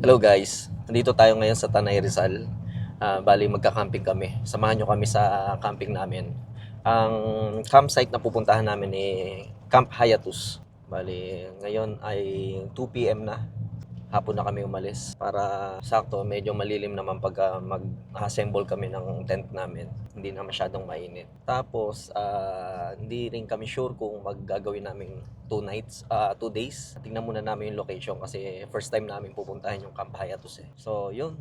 Hello guys, nandito tayo ngayon sa Tanay Rizal. Bali magka-camping kami. Samahan nyo kami sa camping namin. Ang campsite na pupuntahan namin Camp Hayatus. Bali ngayon ay 2 PM na. Hapon na kami umalis para sakto medyo malilim naman pag mag-assemble kami ng tent namin. Hindi na masyadong mainit. Tapos hindi rin kami sure kung maggagawin namin 2 days. Tingnan muna namin yung location kasi first time namin pupuntahan yung Camp Hayatus eh. So yun,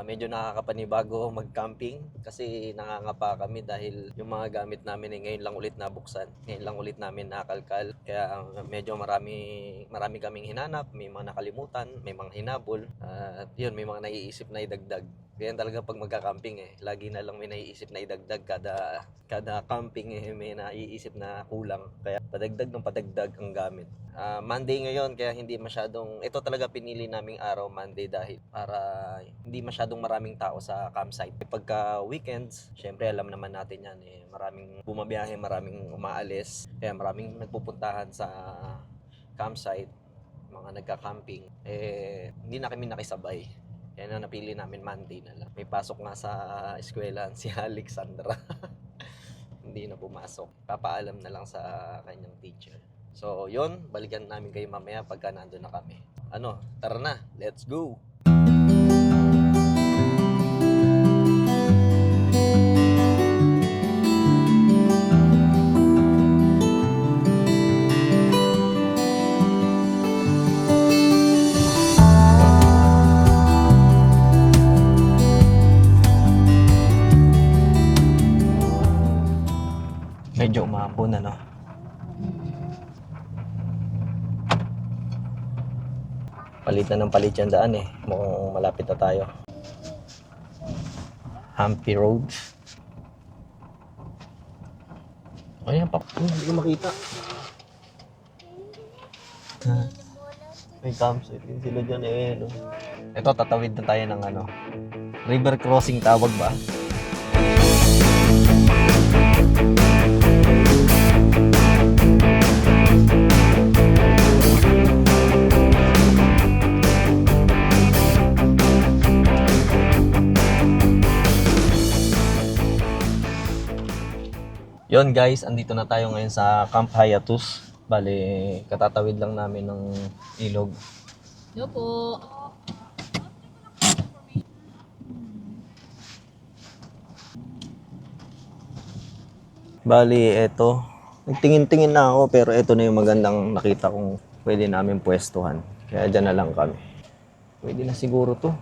medyo nakakapanibago mag-camping kasi nangangapa kami dahil yung mga gamit namin ngayon lang ulit nabuksan. Ngayon lang ulit namin nakalkal. Kaya medyo marami kaming hinanap, may mga nakalimutan, may mga hinabol. At yun, may mga naiisip na idagdag. Kaya talaga pag magka-camping lagi na lang may naiisip na idagdag kada camping may naiisip na kulang. Kaya padagdag ng padagdag ang gamit. Monday ngayon kaya hindi masyadong, ito talaga pinili naming araw Monday dahil para hindi masyadong maraming tao sa campsite. Pagka weekends, syempre alam naman natin yan maraming bumabiyahe, maraming umaalis, kaya maraming nagpupuntahan sa campsite, mga nagka-camping. Hindi na kami nakisabay. Kaya na napili namin Monday na lang. May pasok nga sa eskwelahan si Alexandra. Hindi na pumasok. Papaalam na lang sa kanyang teacher. So, yun. Balikan namin kayo mamaya pagka nandun na kami. Tara na. Let's go! Medyo umahapon na, no? Palit na ng palit yung daan Mukhang malapit na tayo. Hampy Road. Ayan pa. Hindi ko makita. May campsite din sila dyan no? Ito, tatawid na tayo ng river crossing tawag ba? Yon guys, andito na tayo ngayon sa Camp Hayatus. Bale, katatawid lang namin ng ilog. Yo po. Bali, eto. Nagtingin-tingin na ako pero eto na yung magandang nakita kong pwede namin pwestuhan. Kaya dyan na lang kami. Pwede na siguro to.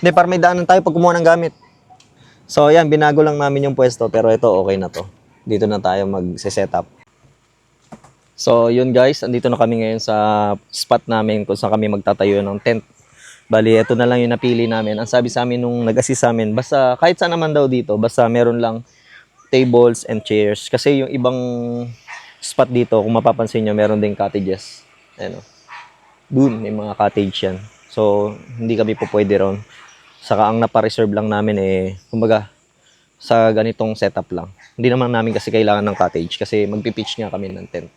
Hindi, para may daanan tayo pag kumuha ng gamit. So, yan, binago lang namin yung pwesto, pero ito, okay na to. Dito na tayo mag-set up. So, yun guys, andito na kami ngayon sa spot namin kung saan kami magtatayo ng tent. Bali, ito na lang yung napili namin. Ang sabi sa amin nung nag-assist sa amin, basta kahit saan naman daw dito, basta meron lang tables and chairs. Kasi yung ibang spot dito, kung mapapansin nyo, meron ding cottages. Ano, dun, may mga cottage yan. So, hindi kami po pwede ron. Saka ang napa-reserve lang namin kumbaga, sa ganitong setup lang. Hindi naman namin kasi kailangan ng cottage kasi magpipitch nga kami ng tent.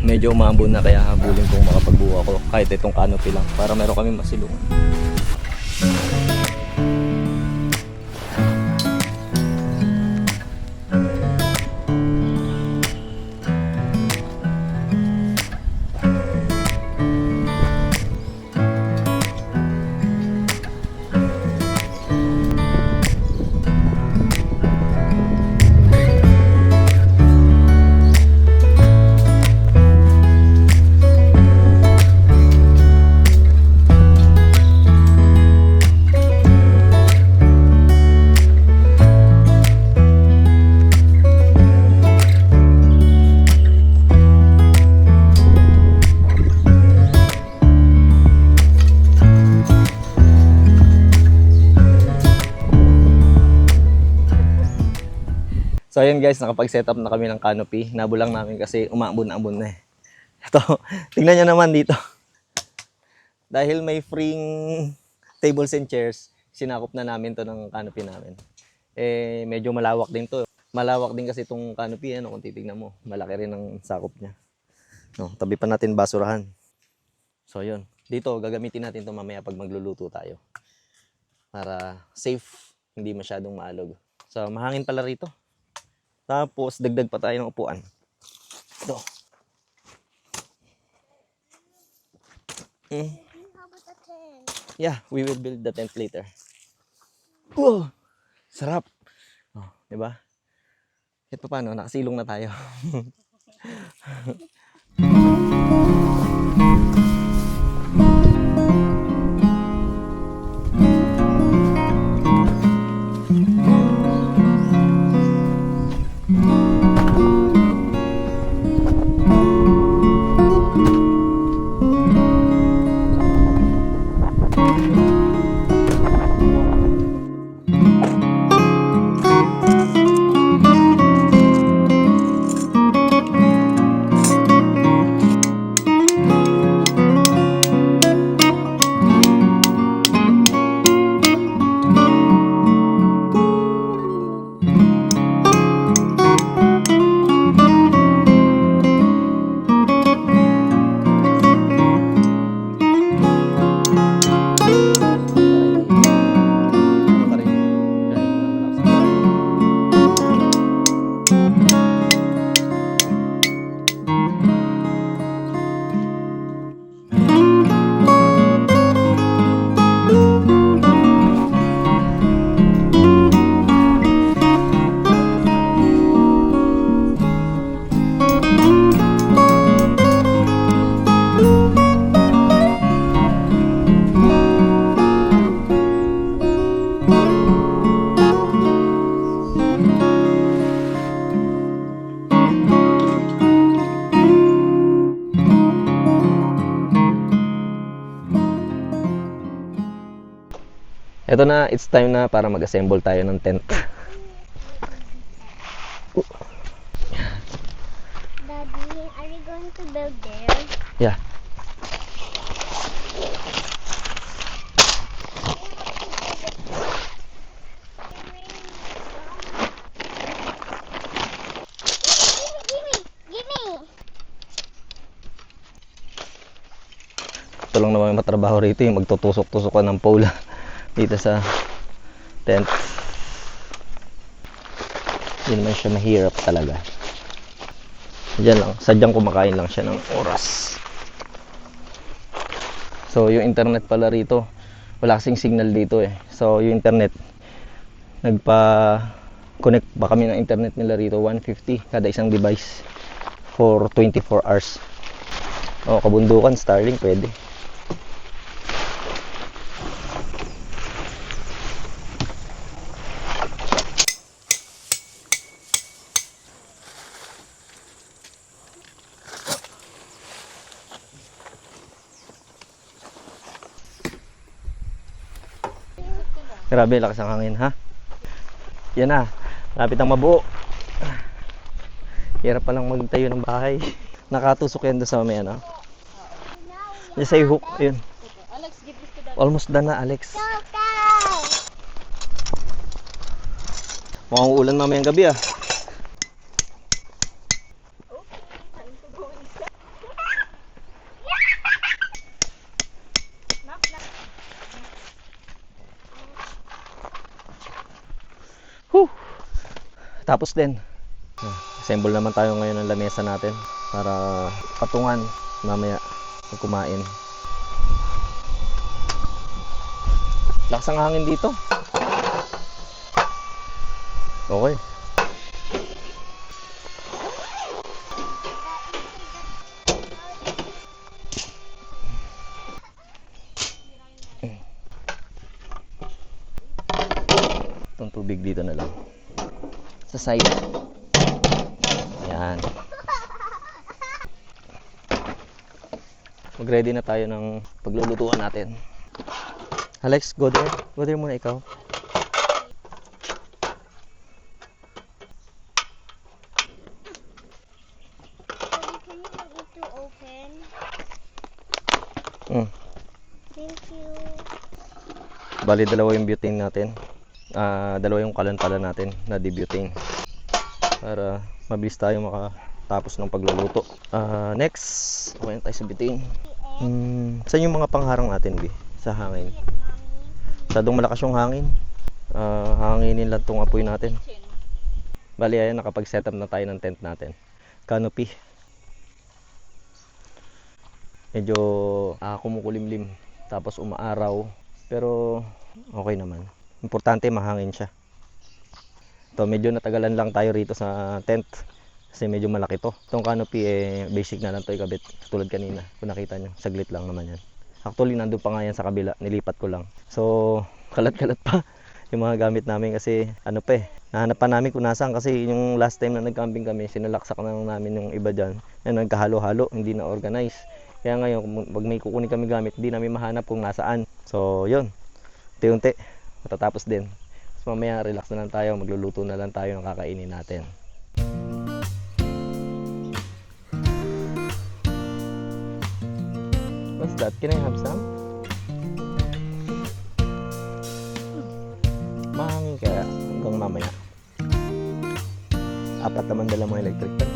Medyo umambon na kaya habulin kong makapagbuha ko kahit itong canopy lang para meron kami masilungan. So ayun guys, nakapag-set up na kami ng canopy. Nabulang namin kasi umaambon-ambon na eh. Ito, tingnan nyo naman dito. Dahil may freeing tables and chairs, sinakop na namin to ng canopy namin. Eh, medyo malawak din to. Malawak din kasi itong canopy, ano, kung titignan mo. Malaki rin ang sakop niya. No, tabi pa natin basurahan. So yun, dito gagamitin natin to mamaya pag magluluto tayo. Para safe, hindi masyadong maalog. So, mahangin pala rito. Tapos, dagdag pa tayo ng upuan. Ito. Yeah, we will build the tent later. Wow! Sarap! Oh, diba? Kahit pa paano, nakasilong na tayo. Ito na, it's time na para mag-assemble tayo ng tent. Daddy, are you going to build there? Yeah. Give me! Ito lang naman yung matrabaho rito, yung magtutusok-tusok ka ng pole dito sa tent. Hindi naman siya mahirap talaga. Diyan lang, sadyang kumakain lang siya ng oras. So yung internet pala rito, wala kasing signal dito eh. So yung internet, nagpa-connect ba kami ng internet nila rito, 150 kada isang device for 24 hours. O kabundukan, Starlink pwede. Grabe, lakas ang hangin, ha? Yan na, lapit ang mabuo. Hirap palang magtayo ng bahay. Nakatusok yan doon sa may ano. Yan sa hook, yun. Almost done na, Alex. Mukhang ulan mamayang gabi, ah. Tapos din, assemble naman tayo ngayon ng lamesa natin para patungan mamaya pag kumain. Lakas ang hangin dito. Okay. Itong tubig dito na lang sa side. Ayan. Mag-ready na tayo ng paglulutuan natin. Alex, go there. Go there muna ikaw. chicken. Mm. Thank you. Bali, dalawa yung butane natin. Dalawa yung kalan pala natin na debutane. Para mabilis tayo makatapos ng pagluluto. Next, okay na tayo sa butane. Saan yung mga pangharang natin, Bi? Sa hangin. Masyadong malakas yung hangin. Hanginin lang tong apoy natin. Bali, ayan, nakapag-set up na tayo ng tent natin. Canopy. Medyo kumukulimlim. Tapos umaaraw. Pero okay naman. Importante mahangin siya. Ito, medyo natagalan lang tayo rito sa tent. Kasi medyo malaki to. Itong canopy, basic na lang to ikabit. Tulad kanina. Kung nakita nyo, saglit lang naman yan. Actually, nandun pa nga yan sa kabila. Nilipat ko lang. So, kalat-kalat pa yung mga gamit namin kasi nahanap pa namin kung nasaan kasi yung last time na nag-camping kami, sinalaksak na lang namin yung iba dyan. Yan, nagkahalo-halo, hindi na organize. Kaya ngayon, pag may kukunin kami gamit, hindi namin mahanap kung nasaan. So, yun. Unti-unti, matatapos din. So, mamaya, relax na lang tayo. Magluluto na lang tayo ng kakainin natin. What's that? Can I have some? Mahangin kaya hanggang mamaya. Apat naman dala mga electric pan.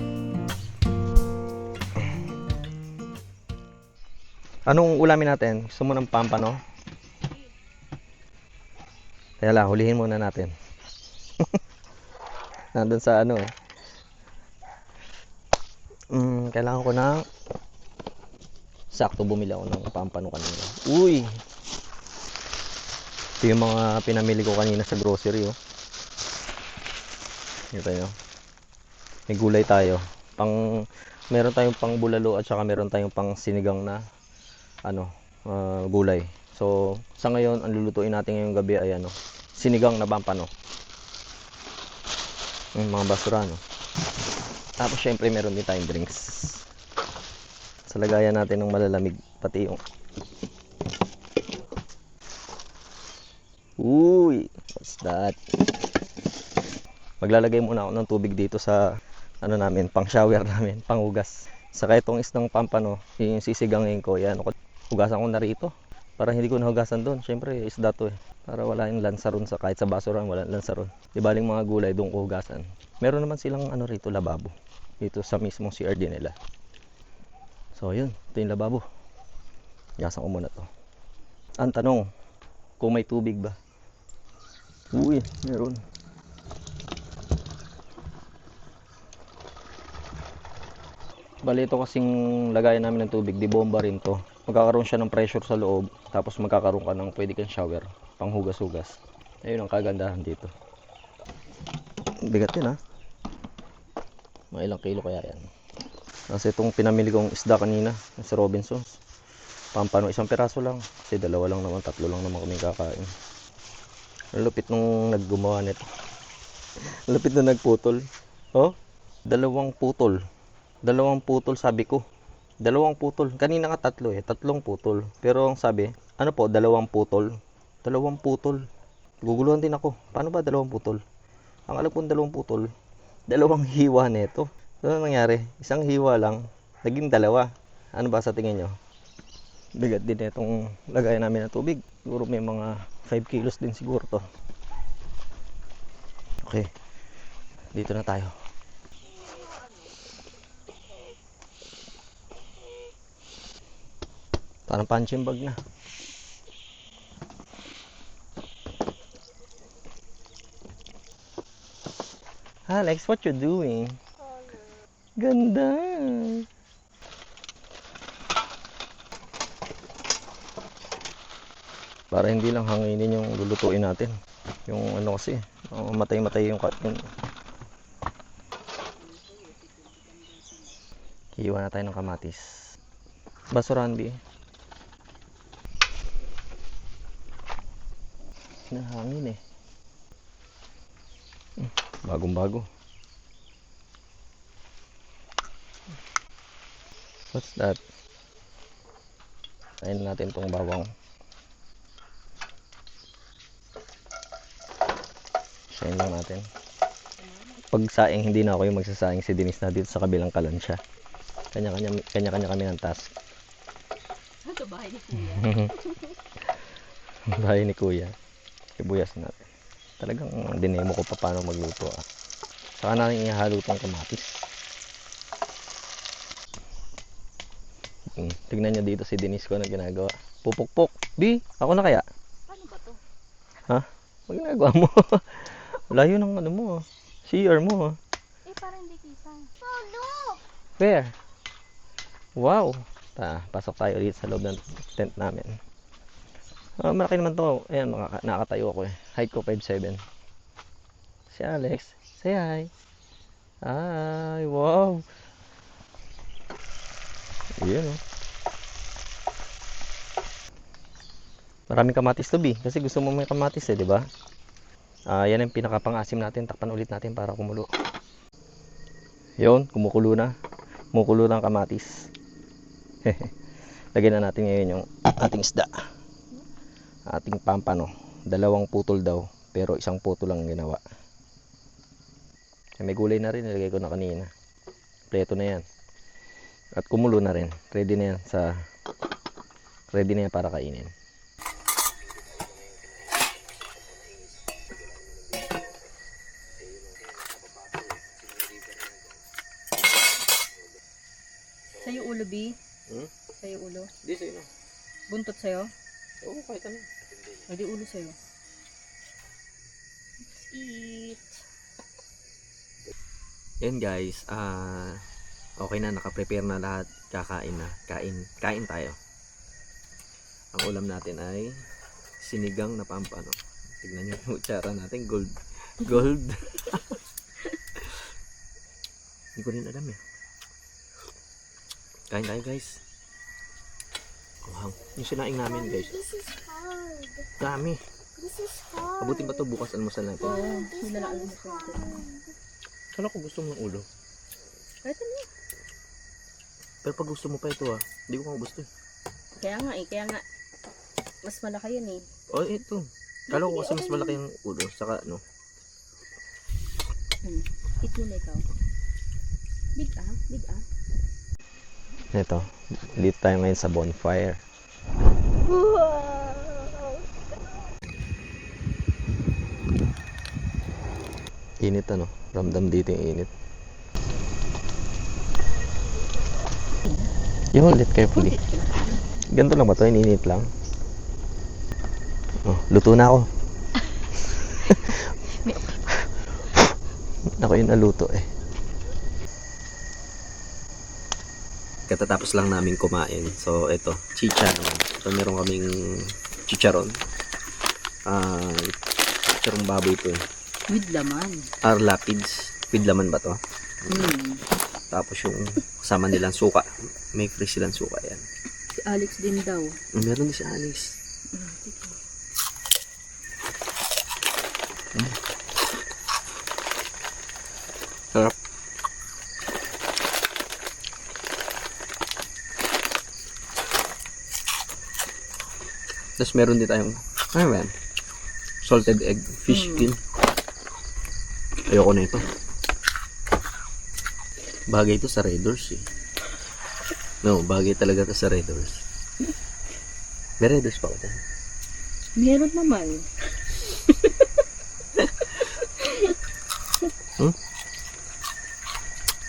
Anong ulamin natin? Gusto mo ng pampano? Kaya lang, hulihin muna natin. Nandun sa ano eh. Kailangan ko ng sakto bumili ako ng pampano kanina. Uy! Ito yung mga pinamili ko kanina sa grocery oh. Ito yun. May gulay tayo. Meron tayong pang bulalo at saka meron tayong pang sinigang na gulay. So, sa ngayon, ang lulutuin natin ngayong gabi ay sinigang na pampano. Yung mga basura, no? Tapos, syempre, meron din tayong drinks. Sa lagayan natin ng malalamig, pati yung... Uy! What's that? Maglalagay muna ako ng tubig dito sa, namin, pang shower namin, pang hugas. Saka itong isdang pampano, yung sisigangin ko, yan, hugasan ko na rito. Para hindi ko nahugasan doon. Siyempre, isda to eh. Para wala yung lansaron kahit sa basuran, wala lansaron. Di baling mga gulay doon ko hugasan. Meron naman silang rito, lababo. Dito sa mismong CR din nila. So, yun. Ito yung lababo. Hugasan ko muna to. Ang tanong, kung may tubig ba? Uy, meron. Bali ito kasing lagayan namin ng tubig, di bomba rin to. Magkakaroon siya ng pressure sa loob, tapos magkakaroon ka ng pwede kang shower, pang hugas-hugas. Ayun ang kagandahan dito. Bigat yun ha. Mga ilang kilo kaya yan. Kasi itong pinamili kong isda kanina, sa Robinsons. Pampano, isang piraso lang. Kasi dalawa lang naman, tatlo lang naman kami kakain. Ang lupit nung naggumawa nito. Ang lupit na nagputol. Oh, dalawang putol sabi ko. Dalawang putol. Kanina nga tatlo eh. Tatlong putol. Pero ang sabi, dalawang putol. Dalawang putol. Guguluhan din ako. Paano ba dalawang putol? Ang alam kong dalawang putol, dalawang hiwa nito. Ano nangyari? Isang hiwa lang, naging dalawa. Ano ba sa tingin nyo? Bigat din itong lagay namin ng tubig. Siguro may mga 5 kilos din siguro to. Okay. Dito na tayo. Parang punching bag na. Alex, what you doing? Ganda. Para hindi lang hanginin yung lulutuin natin. Yung kasi, matay-matay yung Hiwa na tayo ng kamatis. Basurahan, Bi. Nahangin eh. Bagong-bago. What's that? Kain natin tong bawang. Sain lang natin. Pag saing, hindi na ako yung magsasaing, si Denise na dito sa kabilang kalansya. Kanya-kanya kami ng task. Ito bahay ni Kuya. Bahay ni Kuya. Sibuyas natin. Talagang dinemo ko pa paano magluto ah. Saka natin ihalo itong kamatis. Tignan nyo dito si Denise ko na ginagawa. Pupukpok. Di, ako na kaya? Paano ba to? Ha? Pag ginagawa mo. Layo ng ano mo ah. CR mo ah. Parang hindi kisang. Oh, look! Where? Wow. Pasok tayo dito sa loob ng tent namin. Malaki naman to. Ayan, nakatayo ako eh. Height ko 5'7". Si Alex. Say hi. Hi. Wow. Ayan oh. Maraming kamatis to bi. Kasi gusto mo may kamatis eh, di ba? Yan ang pinakapang-asim natin. Takpan ulit natin para kumulo. Yun, kumukulo na. Kumukulo ng kamatis. Lagyan na natin ngayon yung ating isda. Ating pampano. 2 putol daw. Pero 1 putol lang ginawa. May gulay na rin. Nilagay ko na kanina. Preto na yan. At kumulo na rin. Ready na yan para kainin. Sa'yo ulo, B? Hmm? Sa'yo ulo? Di sa'yo na. Buntot sa'yo? Oo, kahit ano. O di ulo sa'yo. Let's eat. Yan guys. Okay na. Nakaprepare na lahat. Kakain na. Kain tayo. Ang ulam natin ay sinigang na pampano. Tignan nyo yung kutsara natin. Gold. Hindi ko rin alam eh. Kain tayo guys. Wow. Yung sinaing namin guys. This is hard. Dami. This is hard. Abutin pa to bukas almusal natin. Oo, This nilalaan one mo is siya. hard. Kala ko gusto mo ng ulo. Ito na. Pero pag gusto mo pa ito hindi ko gusto eh. Kaya nga. Mas malaki yun eh. Oh, ito. Kala ko kasi mas malaki yung ulo. Saka ano. Eat mo na ikaw. Big ah. Ito. Dito tayo ngayon sa bonfire. Wow. Init ano. Ramdam dito yung init. You hold it carefully. Ganito lang ba ito? Ininit lang. Oh, luto na ako. Ako yung naluto eh. Katatapos lang namin kumain. So, ito. Chicha naman. So, meron kaming chicharon. Chicharong baboy ito eh. With laman. Lapids. With laman ba to? Tapos yung kasama nilang suka. May free silang suka yan. Si Alex din daw. Meron din si Alex. Sarap. Tapos meron din tayong salted egg fish skin. Ayoko na ito. Bagay ito sa Red Doors eh. No, bagay talaga ito sa Red Doors. May Red Doors pa ako tayo. Meron naman.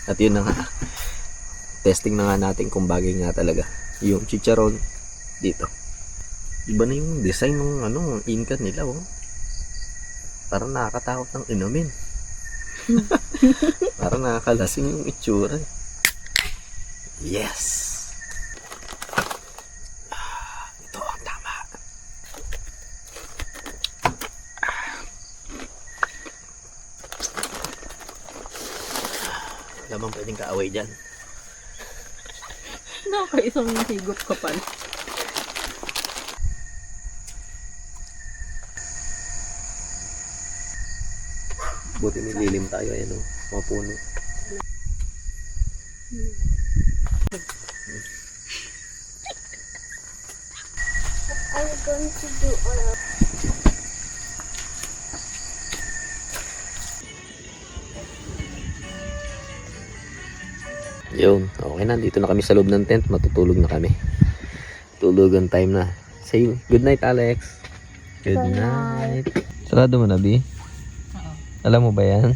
At yun na nga. Testing na nga natin kung bagay nga talaga. Yung chicharon dito. Iba na yung design ng inkat nila oh. Parang nakakatakot ng inumin. Parang nakakalasing yung itsura. Yes! Ito ang tama. Wala bang pwedeng kaaway dyan? Nakakaisang higot ka pa. Buti may lilim tayo, ayan o, mga puno. I'm going to do all of Yun, okay na. Dito na kami sa loob ng tent. Matutulog na kami. Tulugan time na. Say good night, Alex. Good Good night. Sarado mo na, Bi? Alam mo ba yan?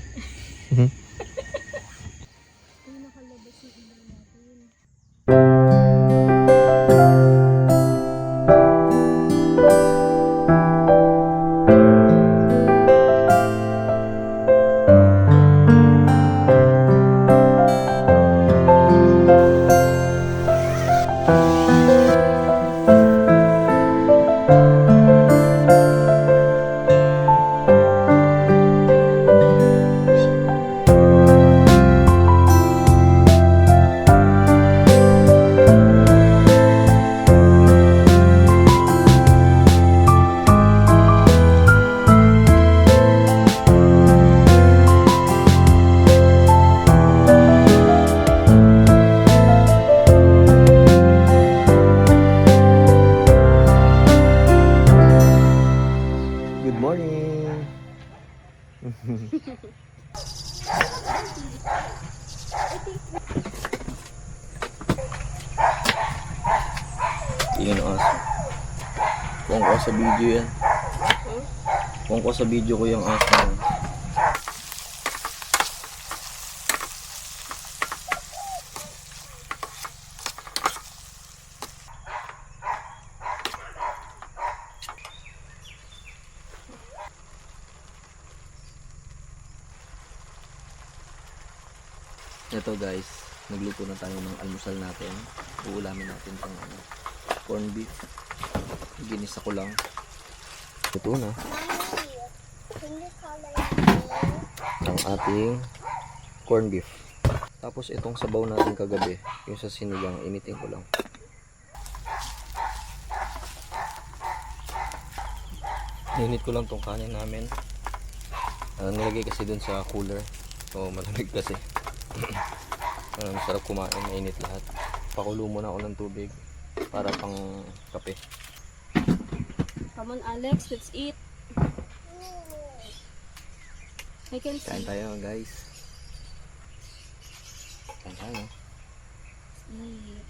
Good morning. Tingnan ang aso. Kuha ko sa video yan. Kuha ko sa video ko yung aso. Ito guys, nagluto na tayo ng almusal natin. Uulamin natin itong corned beef. Ginisa ko lang. Ito na. Can you color me? Ang ating corned beef. Tapos itong sabaw natin kagabi, yung sa sinigang, initin ko lang. Init ko lang tong kanin namin. Nilagay kasi dun sa cooler. So malamig kasi. Masarap kumain, mainit lahat. Pakulo muna ako ng tubig para pang kape. Come on, Alex, let's eat. I can Kain see. tayo guys. Kain tayo. Eat.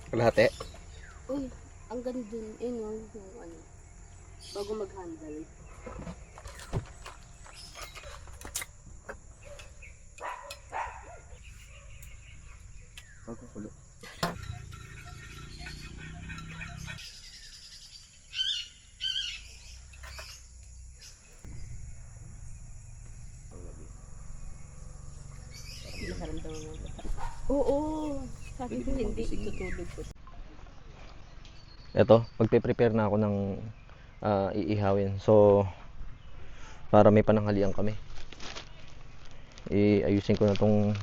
Kalahati. Uy, ang ganda dun. Yung ano, bago mag-handle. Pagkukulo. Nakaramdaman mo ba? Oo, sabi ko hindi, tutulog ko. Ito, magpe-prepare na ako ng iihawin. So, para may pananghalian kami. Iayusin ko na tong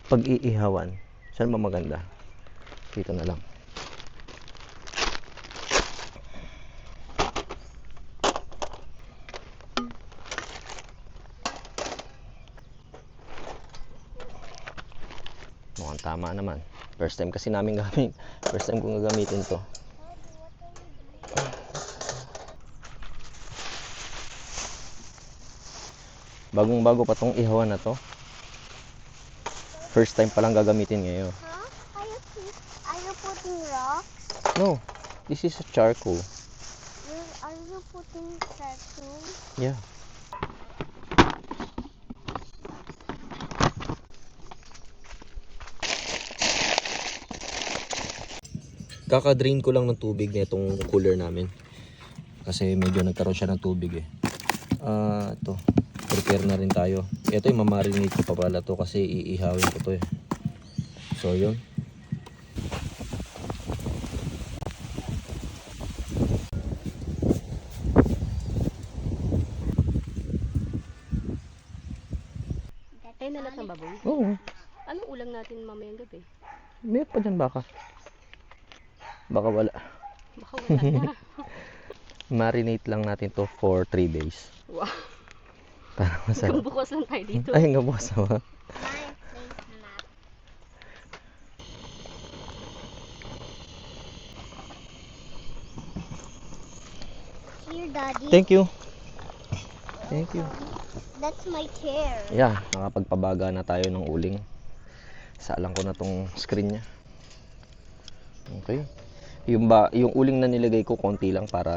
pag-iihawan. Saan ba maganda? Dito na lang. Mukhang tama naman. First time kasi namin gamit. First time kong gagamitin to. Bagong bago pa tong ihawan na to. First time pa lang gagamitin ngayon. Huh? Are you putting rocks? No, this is a charcoal. Are you putting charcoal? Yeah. Kaka-drain ko lang ng tubig na itong cooler namin. Kasi medyo nagkaroon siya ng tubig eh. Ito. Prepare na rin tayo. Ito yung mamarinate ko pa pala to kasi iihawin ko to eh. So yun. Tayo na lahat ng baboy. Oo. Anong ulam natin mamayang gabi? Meron pa dyan baka. Baka wala. Baka wala na. Marinate lang natin to for 3 days. Wow. Para masarap. Hanggang bukas lang tayo dito. Ay, hanggang bukas naman. Daddy. Thank you. Thank you. That's my chair. Yeah, nakapagpabaga na tayo ng uling. Saalang ko na tong screen niya. Okay. Yung uling na nilagay ko konti lang para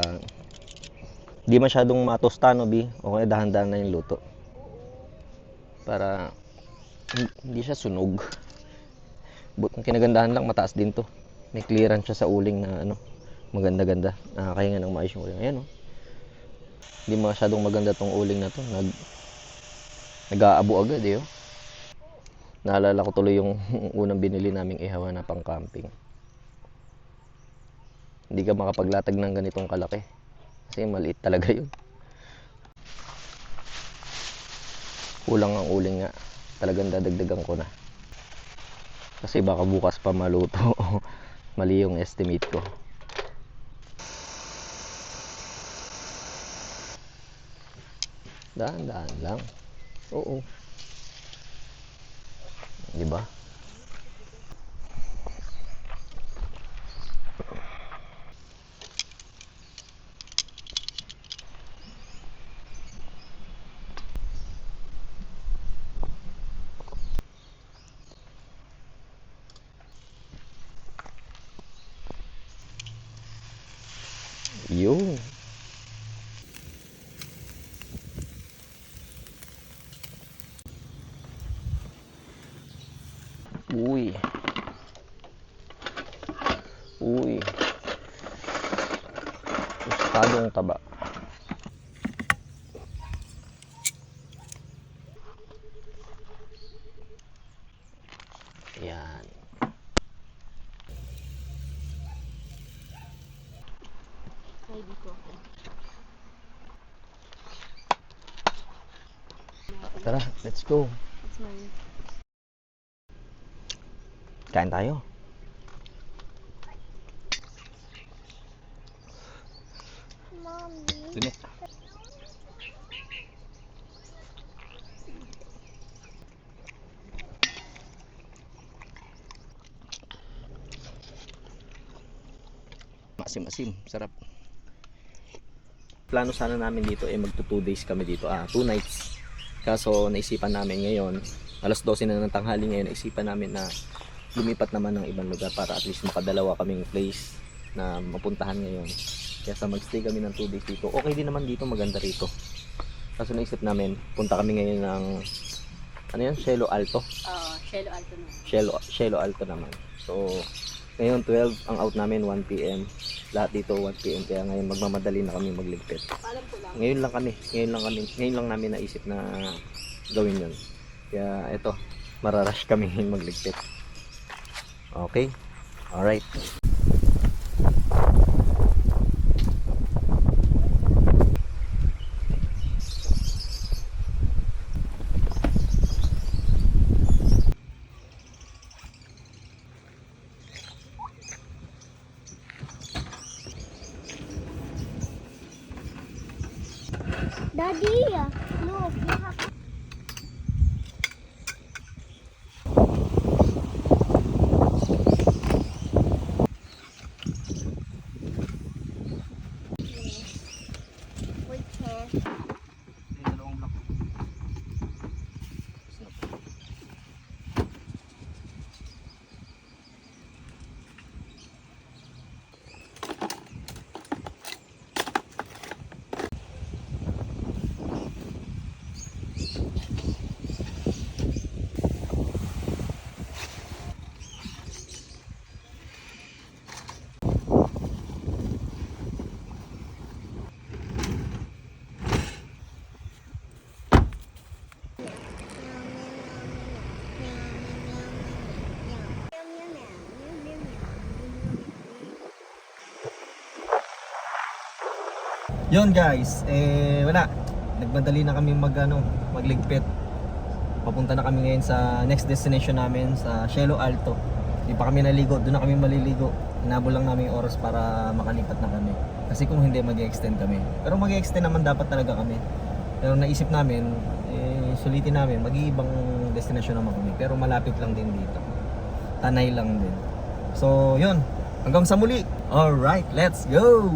di masyadong matostano, Bi. Okay, dahan-dahan na yung luto. Para hindi siya sunog. Ang kinagandahan lang, mataas din to. May clearance siya sa uling na ano, maganda-ganda. Nakakahinga ng maayos yung uling. Ayan, oh. Hindi masyadong maganda tong uling na to. Nag-aabo agad, eh, oh. Naalala ko tuloy yung unang binili naming ihawan na pang camping. Hindi ka makapaglatag ng ganitong kalaki. Kasi maliit talaga yun. Kulang ang uling nga. Talagang dadagdagan ko na. Kasi baka bukas pa maluto. Mali yung estimate ko. Dahan-dahan lang. Oo. Di ba? Yun. Uy. Uy. Gustadong taba. Yan. Ready ko. Tara, let's go. It's mine. Kain tayo. Mommy. Dini. Masim-asim, sarap. Plano sana namin dito ay magto 2 days kami dito, 2 nights. Kaso naisipan namin ngayon, alas 12 na ng tanghali ngayon, naisipan namin na lumipat naman ng ibang lugar para at least makadalawa kaming place na mapuntahan ngayon. Kaya sa magstay kami ng 2 days dito. Okay din naman dito, maganda rito. Kaso naisip namin, punta kami ngayon ng ano yan? Cielo Alto. Cielo Alto na. Cielo Alto naman. So, ngayon 12, ang out namin 1 PM. Lahat dito 1 PM. Kaya ngayon magmamadali na kami magligpit. Alam ko lang. Ngayon lang namin naisip na gawin yun. Kaya eto, mararush kami magligpit. Okay? Alright. Daddy, look, you have we can. Yun guys, wala. Nagmadali na kami magligpit. Papunta na kami ngayon sa next destination namin sa Cielo Alto. Hindi pa kami naligo, doon na kami maliligo. Hinabol lang namin yung oras para makalipat na kami. Kasi kung hindi, mag-extend kami. Pero mag-extend naman dapat talaga kami. Pero naisip namin, sulitin namin, mag-iibang destination naman kami. Pero malapit lang din dito. Tanay lang din. So, yun. Hanggang sa muli. Alright, let's go!